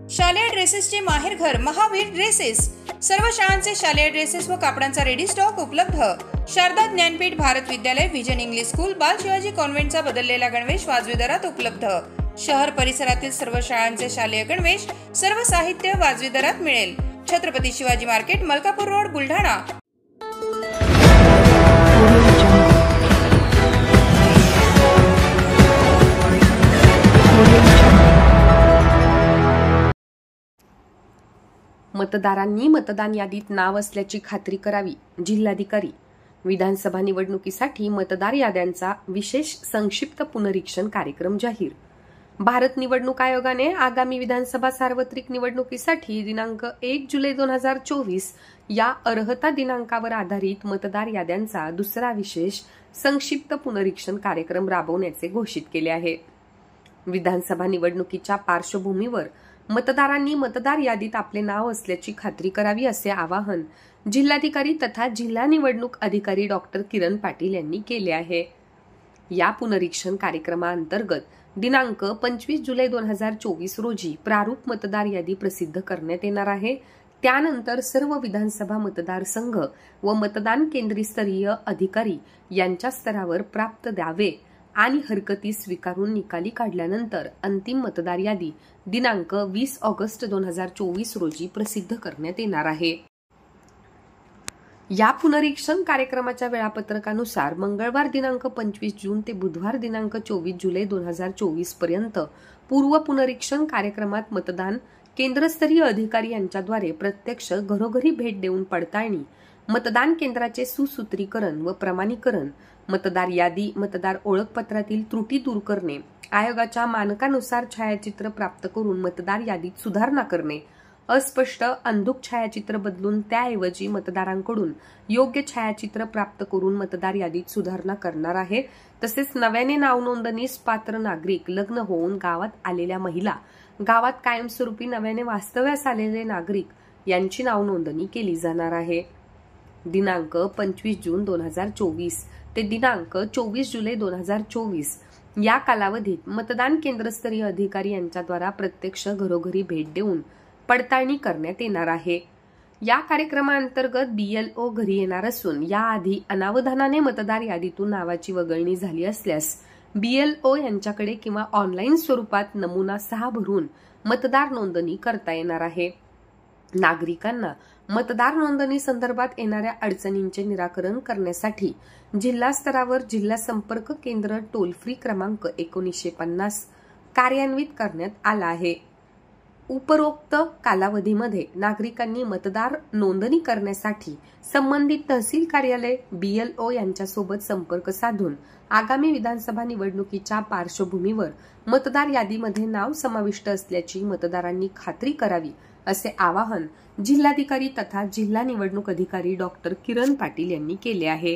शालेय ड्रेसेसचे माहेरघर महावीर ड्रेसेस। सर्व शाळांचे शालेय ड्रेसेस व कापडांचा रेडी स्टॉक उपलब्ध। शारदा ज्ञानपीठ भारत विद्यालय विजन इंग्लिश स्कूल बाल शिवाजी कॉन्व्हेंटचा बदललेला गणवेश वाजवी दरात उपलब्ध। शहर परिसरातील सर्व शाळांचे शालेय गणवेश सर्व साहित्य वाजवी दरात मिळेल। Chhatrapati Shivaji market, Malkapur road, Buldhana. मतदारांनी मतदान यादीत नाव असल्याची खात्री करावी। जिल्हाधिकारी। विधानसभा निवडणुकीसाठी मतदार याद्यांचा विशेष संक्षिप्त पुनरीक्षण कार्यक्रम जाहीर। भारत निवडणूक आयोगाने आगामी विधानसभा सार्वत्रिक निवडणुकीसाठी दिनांक 1 जुलै 2024 या अर्हता दिनांकावर आधारित मतदार याद्यांचा दुसरा विशेष संक्षिप्त पुनरीक्षण कार्यक्रम राबवण्याचे घोषित केले आहे। विधानसभा निवडणुकीच्या पार्श्वभूमीवर मतदारांनी मतदार यादीत आपले नाव असल्याची खात्री करावी असे आवाहन जिल्हाधिकारी तथा जिल्हा निवडणूक अधिकारी डॉक्टर किरण पाटील यांनी केले आहे। या पुनरीक्षण कार्यक्रमाअंतर्गत दिनांक 25 जुलै 2024 रोजी प्रारूप मतदार यादी प्रसिद्ध करण्यात येणार आहे। त्यानंतर सर्व विधानसभा मतदारसंघ व मतदान केंद्रस्तरीय अधिकारी यांच्या स्तरावर प्राप्त द्यावे आणि हरकती स्वीकारून निकाली काढल्यानंतर अंतिम मतदार यादी दिनांक 20 ऑगस्ट 2024 रोजी प्रसिद्ध करण्यात येणार आहे। या पुनरीक्षण कार्यक्रमाच्या वेळापत्रकानुसार मंगळवार दिनांक 25 जून ते बुधवार दिनांक 24 जुलै 2024 पर्यंत पूर्व पुनरीक्षण कार्यक्रमात मतदान केंद्रस्तरीय अधिकारी यांच्याद्वारे प्रत्यक्ष घरोघरी भेट देऊन पडताळणी, मतदान केंद्राचे सुसूत्रीकरण व प्रमाणीकरण, मतदार यादी, मतदार ओळखपत्रातील त्रुटी दूर करणे, आयोगाच्या मानकानुसार छायाचित्र प्राप्त करून मतदार यादीत सुधारणा करणे, अस्पष्ट अंधुक छायाचित्र बदलून त्याऐवजी मतदारांकडून योग्य छायाचित्र प्राप्त करून मतदार यादीत सुधारणा करणार आहे। तसेच नव्याने नाव नोंदणीस पात्र नागरिक, लग्न होऊन गावात आलेल्या महिला, गावात कायमस्वरूपी नव्याने वास्तव्यास आलेले नागरिक यांची नाव नोंदणी केली जाणार आहे। दिनांक 25 जून 2024 ते दिनांक 24 जुलै 2024 या कालावधीत मतदान केंद्रस्तरीय अधिकारी यांच्याद्वारा प्रत्यक्ष घरोघरी भेट देऊन पडताळणी करण्यात येणार आहे। या कार्यक्रमाअंतर्गत BLO घरी येणार असून याआधी अनावधानाने मतदार यादीतून नावाची वगळणी झाली असल्यास BLO यांच्याकडे किंवा ऑनलाईन स्वरूपात नमुना 6 भरून मतदार नोंदणी करता येणार आहे। नागरिकांना मतदार नोंदणी संदर्भात येणाऱ्या अडचणींचे निराकरण करण्यासाठी जिल्हा स्तरावर जिल्हा संपर्क केंद्र टोल फ्री क्रमांक 1950 कार्यान्वित करण्यात आला आहे। उपरोक्त कालावधीमध्ये नागरिकांनी मतदार नोंदणी करण्यासाठी संबंधित तहसील कार्यालय BLO यांच्यासोबत संपर्क साधून आगामी विधानसभा निवडणुकीच्या पार्श्वभूमीवर मतदार यादीमध्ये नाव समाविष्ट असल्याची मतदारांनी खात्री करावी असे आवाहन जिल्हाधिकारी तथा जिल्हा निवडणूक अधिकारी डॉक्टर किरण पाटील यांनी केले आहे।